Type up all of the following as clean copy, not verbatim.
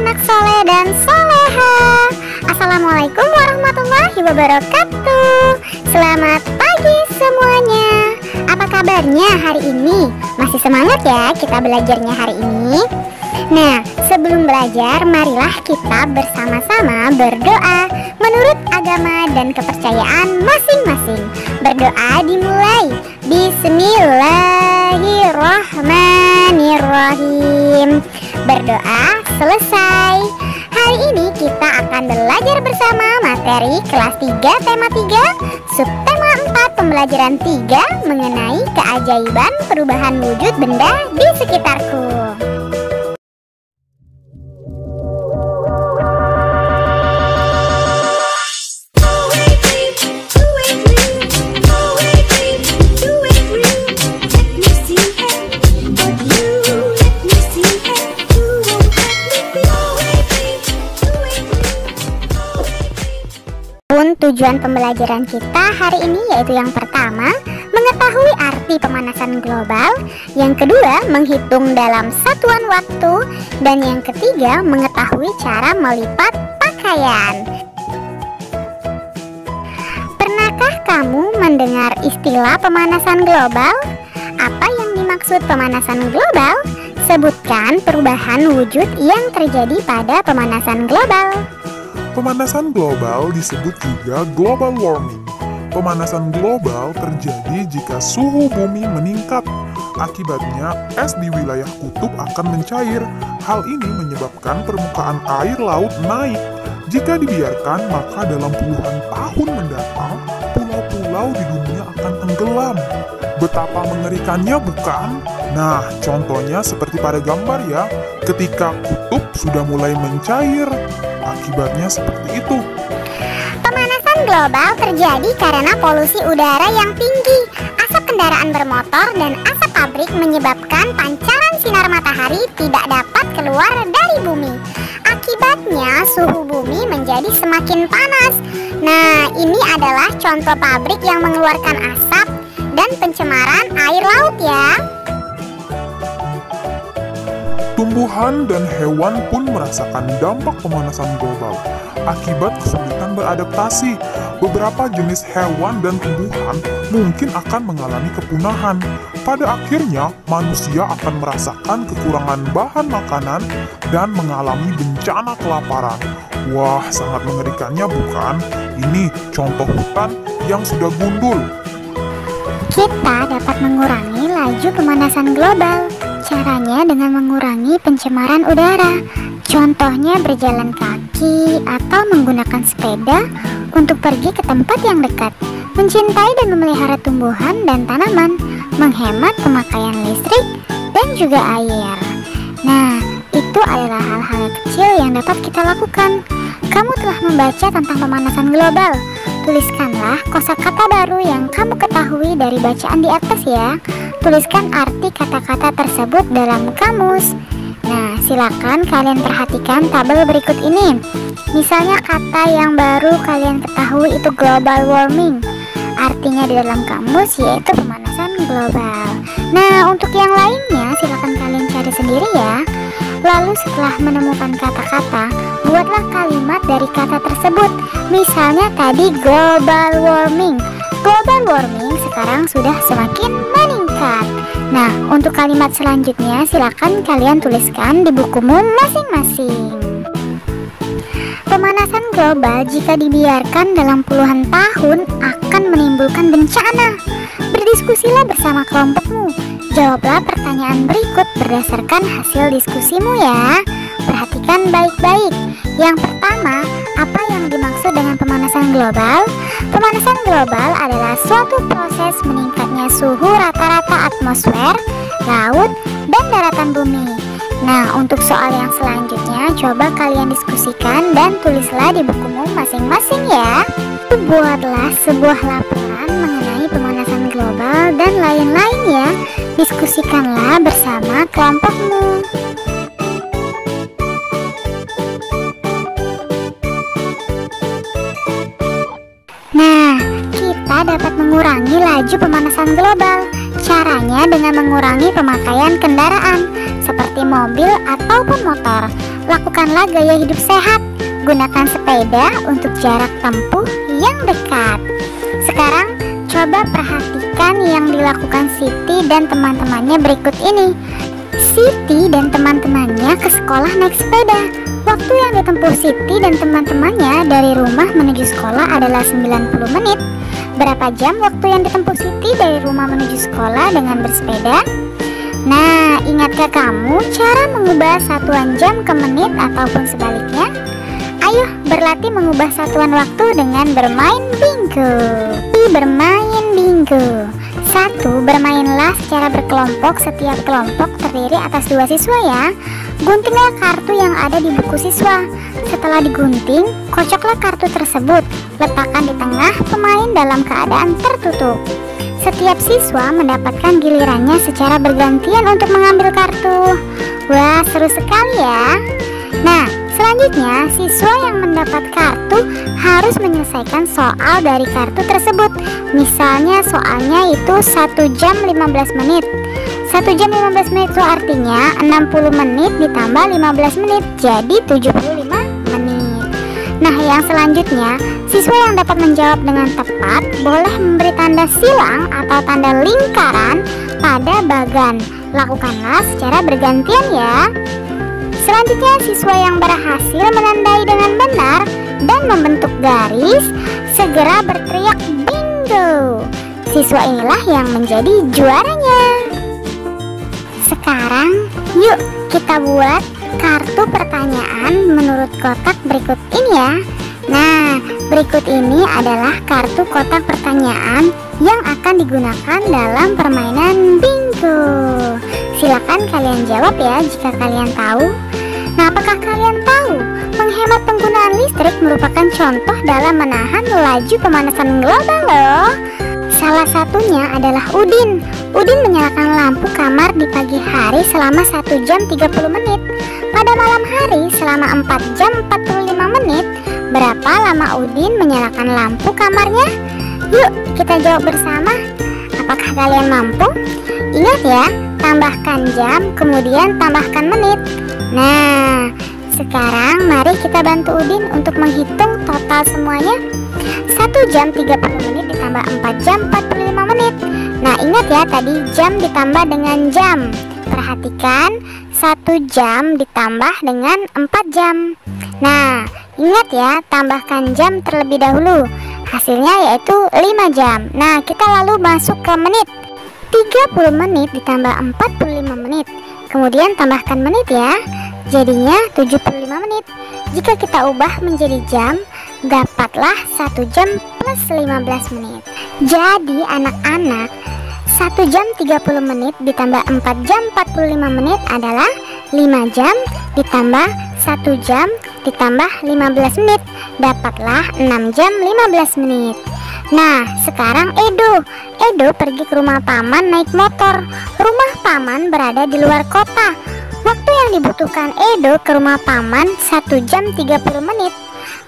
anak soleh dan soleha. Assalamualaikum warahmatullahi wabarakatuh. Selamat pagi semuanya. Apa kabarnya hari ini? Masih semangat ya kita belajarnya hari ini? Nah, sebelum belajar, marilah kita bersama-sama berdoa menurut agama dan kepercayaan masing-masing. Berdoa dimulai. Bismillahirrahmanirrahim. Berdoa selesai. Hari ini kita akan belajar bersama materi kelas 3 tema 3 subtema 4 pembelajaran 3 mengenai keajaiban perubahan wujud benda di sekitarku. Tujuan pembelajaran kita hari ini yaitu yang pertama, mengetahui arti pemanasan global, yang kedua, menghitung dalam satuan waktu, dan yang ketiga, mengetahui cara melipat pakaian. Pernahkah kamu mendengar istilah pemanasan global? Apa yang dimaksud pemanasan global? Sebutkan perubahan wujud yang terjadi pada pemanasan global. Pemanasan global disebut juga global warming. Pemanasan global terjadi jika suhu bumi meningkat. Akibatnya, es di wilayah kutub akan mencair. Hal ini menyebabkan permukaan air laut naik. Jika dibiarkan, maka dalam puluhan tahun mendatang, pulau-pulau di dunia akan tenggelam. Betapa mengerikannya, bukan? Nah, contohnya seperti pada gambar ya, ketika kutub sudah mulai mencair. Akibatnya seperti itu. Pemanasan global terjadi karena polusi udara yang tinggi. Asap kendaraan bermotor dan asap pabrik menyebabkan pancaran sinar matahari tidak dapat keluar dari bumi. Akibatnya suhu bumi menjadi semakin panas. Nah, ini adalah contoh pabrik yang mengeluarkan asap dan pencemaran air laut ya. Tumbuhan dan hewan pun merasakan dampak pemanasan global. Akibat kesulitan beradaptasi, beberapa jenis hewan dan tumbuhan mungkin akan mengalami kepunahan. Pada akhirnya, manusia akan merasakan kekurangan bahan makanan dan mengalami bencana kelaparan. Wah, sangat mengerikannya, bukan? Ini contoh hutan yang sudah gundul. Kita dapat mengurangi laju pemanasan global. Caranya dengan mengurangi pencemaran udara. Contohnya berjalan kaki atau menggunakan sepeda untuk pergi ke tempat yang dekat. Mencintai dan memelihara tumbuhan dan tanaman. Menghemat pemakaian listrik dan juga air. Nah, itu adalah hal-hal kecil yang dapat kita lakukan. Kamu telah membaca tentang pemanasan global. Tuliskanlah kosakata baru yang kamu ketahui dari bacaan di atas ya. Tuliskan arti kata-kata tersebut dalam kamus. Nah, silakan kalian perhatikan tabel berikut ini. Misalnya kata yang baru kalian ketahui itu global warming. Artinya di dalam kamus yaitu pemanasan global. Nah, untuk yang lainnya silakan kalian cari sendiri ya. Lalu setelah menemukan kata-kata, buatlah kalimat dari kata tersebut. Misalnya tadi global warming. Global warming sekarang sudah semakin meningkat. Nah, untuk kalimat selanjutnya silakan kalian tuliskan di bukumu masing-masing. Pemanasan global jika dibiarkan dalam puluhan tahun akan menimbulkan bencana. Berdiskusilah bersama kelompokmu. Jawablah pertanyaan berikut berdasarkan hasil diskusimu ya. Perhatikan baik-baik. Yang pertama, apa yang dimaksud dengan pemanasan global? Pemanasan global adalah suatu proses meningkatnya suhu rata-rata atmosfer, laut, dan daratan bumi. Nah, untuk soal yang selanjutnya, coba kalian diskusikan dan tulislah di bukumu masing-masing ya. Buatlah sebuah laporan mengenai pemanasan global dan lain-lain ya. Diskusikanlah bersama kelompokmu. Nah, kita dapat mengurangi laju pemanasan global. Caranya dengan mengurangi pemakaian kendaraan seperti mobil ataupun motor. lakukanlah gaya hidup sehat. Gunakan sepeda untuk jarak tempuh yang dekat. Sekarang coba perhatikan yang dilakukan Siti dan teman-temannya berikut ini. Siti dan teman-temannya ke sekolah naik sepeda. Waktu yang ditempuh Siti dan teman-temannya dari rumah menuju sekolah adalah 90 menit. Berapa jam waktu yang ditempuh Siti dari rumah menuju sekolah dengan bersepeda? Nah, ingatkah kamu cara mengubah satuan jam ke menit ataupun sebaliknya? Ayo berlatih mengubah satuan waktu dengan bermain bingo. Bermain bingo. 1. Bermainlah secara berkelompok. Setiap kelompok terdiri atas 2 siswa ya. Guntinglah kartu yang ada di buku siswa. Setelah digunting, kocoklah kartu tersebut. Letakkan di tengah pemain dalam keadaan tertutup. Setiap siswa mendapatkan gilirannya secara bergantian untuk mengambil kartu. Wah, seru sekali ya. Nah, selanjutnya siswa yang mendapat kartu harus menyelesaikan soal dari kartu tersebut. Misalnya soalnya itu 1 jam 15 menit. 1 jam 15 menit itu artinya 60 menit ditambah 15 menit, jadi 75 menit. Nah, yang selanjutnya, siswa yang dapat menjawab dengan tepat boleh memberi tanda silang atau tanda lingkaran pada bagan. Lakukanlah secara bergantian ya. Selanjutnya, siswa yang berhasil menandai dengan benar dan membentuk garis segera berteriak bingo. Siswa inilah yang menjadi juaranya. Sekarang, yuk kita buat kartu pertanyaan menurut kotak berikut ini ya. Nah, berikut ini adalah kartu kotak pertanyaan yang akan digunakan dalam permainan bingo. Silakan kalian jawab ya jika kalian tahu. Nah, apakah kalian tahu menghemat penggunaan listrik merupakan contoh dalam menahan laju pemanasan global loh? Salah satunya adalah Udin. Udin menyalakan lampu kamar di pagi hari selama 1 jam 30 menit. Pada malam hari selama 4 jam 45 menit. Berapa lama Udin menyalakan lampu kamarnya? Yuk kita jawab bersama. Apakah kalian mampu? Ingat ya, tambahkan jam, kemudian tambahkan menit. Nah, sekarang mari kita bantu Udin untuk menghitung total semuanya. 1 jam 30 menit ditambah 4 jam 45 menit. Nah, ingat ya, tadi jam ditambah dengan jam. Perhatikan, 1 jam ditambah dengan 4 jam. Nah, ingat ya, tambahkan jam terlebih dahulu. Hasilnya yaitu 5 jam. Nah, kita lalu masuk ke menit. 30 menit ditambah 45 menit. Kemudian tambahkan menit ya. Jadinya 75 menit. Jika kita ubah menjadi jam, dapatlah 1 jam plus 15 menit. Jadi anak-anak, 1 jam 30 menit ditambah 4 jam 45 menit adalah 5 jam ditambah 1 jam ditambah 15 menit. Dapatlah 6 jam 15 menit. Nah, sekarang Edo pergi ke rumah paman naik motor. Rumah paman berada di luar kota. Waktu yang dibutuhkan Edo ke rumah paman 1 jam 30 menit.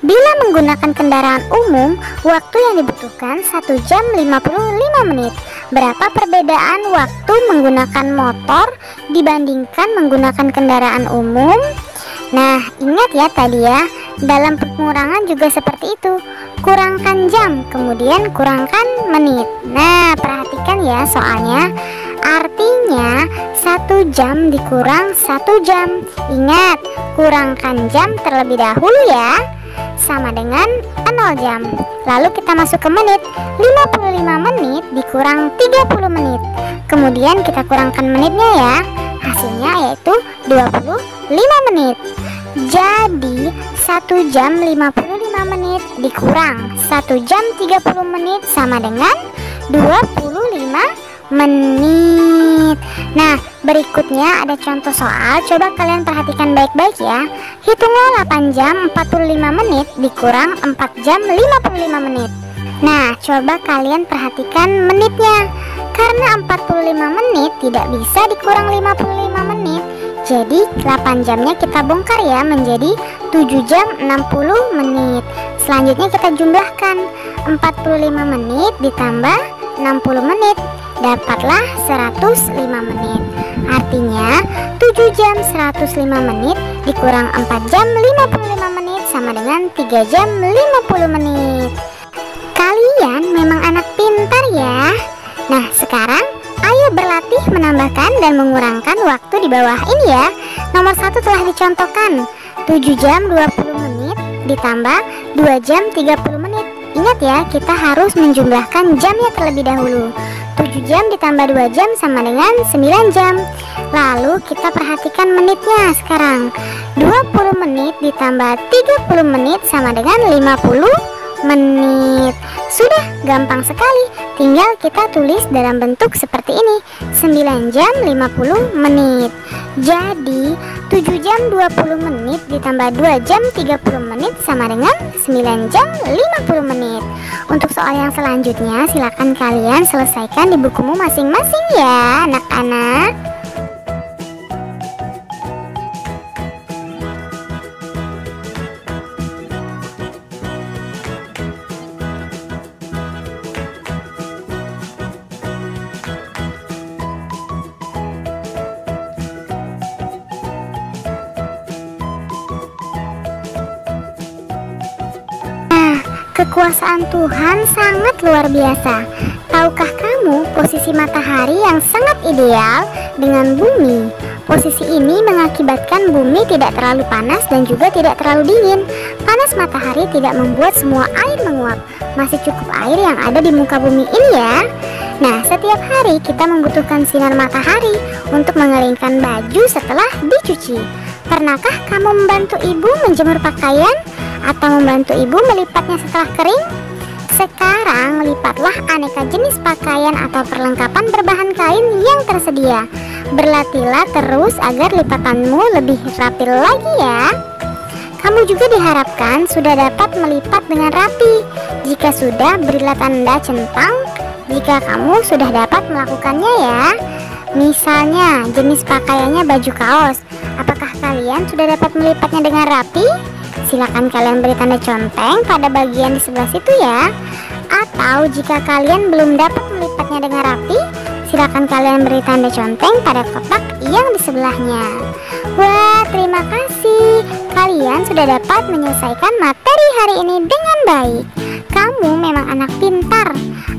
Bila menggunakan kendaraan umum, waktu yang dibutuhkan 1 jam 55 menit. Berapa perbedaan waktu menggunakan motor dibandingkan menggunakan kendaraan umum? Nah, ingat ya tadi ya, dalam pengurangan juga seperti itu. Kurangkan jam, kemudian kurangkan menit. Nah, perhatikan ya soalnya. Artinya 1 jam dikurang 1 jam. Ingat, kurangkan jam terlebih dahulu ya. Sama dengan 0 jam. Lalu kita masuk ke menit. 55 menit dikurang 30 menit. Kemudian kita kurangkan menitnya ya. Hasilnya yaitu 25 menit. Jadi 1 jam 55 menit dikurang 1 jam 30 menit sama dengan 25 menit. Nah, berikutnya ada contoh soal. Coba kalian perhatikan baik-baik ya. Hitunglah 8 jam 45 menit dikurang 4 jam 55 menit. Nah, coba kalian perhatikan menitnya. Karena 45 menit tidak bisa dikurang 55 menit. Jadi 8 jamnya kita bongkar ya menjadi 7 jam 60 menit. Selanjutnya kita jumlahkan 45 menit ditambah 60 menit. Dapatlah 105 menit. Artinya 7 jam 105 menit dikurang 4 jam 55 menit sama dengan 3 jam 50 menit. Kalian memang anak pintar ya. Nah, sekarang ayo berlatih menambahkan dan mengurangkan waktu di bawah ini ya. Nomor 1 telah dicontohkan, 7 jam 20 menit ditambah 2 jam 30 menit. Ingat ya, kita harus menjumlahkan jamnya terlebih dahulu. 7 jam ditambah 2 jam sama dengan 9 jam. Lalu kita perhatikan menitnya sekarang. 20 menit ditambah 30 menit sama dengan 50 menit. Sudah gampang sekali, tinggal kita tulis dalam bentuk seperti ini, 9 jam 50 menit. Jadi 7 jam 20 menit ditambah 2 jam 30 menit sama dengan 9 jam 50 menit. Untuk soal yang selanjutnya silakan kalian selesaikan di bukumu masing-masing ya anak-anak. Kekuasaan Tuhan sangat luar biasa. Tahukah kamu posisi matahari yang sangat ideal dengan bumi? Posisi ini mengakibatkan bumi tidak terlalu panas dan juga tidak terlalu dingin. Panas matahari tidak membuat semua air menguap. Masih cukup air yang ada di muka bumi ini ya. Nah, setiap hari kita membutuhkan sinar matahari untuk mengeringkan baju setelah dicuci. Pernahkah kamu membantu ibu menjemur pakaian? Atau membantu ibu melipatnya setelah kering? Sekarang lipatlah aneka jenis pakaian atau perlengkapan berbahan kain yang tersedia. Berlatihlah terus agar lipatanmu lebih rapi lagi ya. Kamu juga diharapkan sudah dapat melipat dengan rapi. Jika sudah, berilah tanda centang jika kamu sudah dapat melakukannya ya. Misalnya jenis pakaiannya baju kaos. Apakah kalian sudah dapat melipatnya dengan rapi? Silakan kalian beri tanda conteng pada bagian di sebelah situ ya. Atau jika kalian belum dapat melipatnya dengan rapi, silakan kalian beri tanda conteng pada kotak yang di sebelahnya. Wah, terima kasih. Kalian sudah dapat menyelesaikan materi hari ini dengan baik. Kamu memang anak pintar.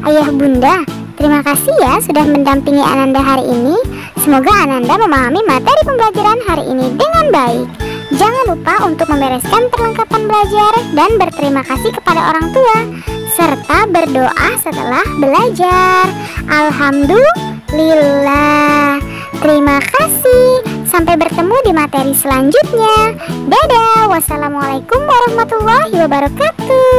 Ayah bunda, terima kasih ya sudah mendampingi Ananda hari ini. Semoga Ananda memahami materi pembelajaran hari ini dengan baik. Jangan lupa untuk membereskan perlengkapan belajar dan berterima kasih kepada orang tua, serta berdoa setelah belajar. Alhamdulillah. Terima kasih. Sampai bertemu di materi selanjutnya. Dadah. Wassalamualaikum warahmatullahi wabarakatuh.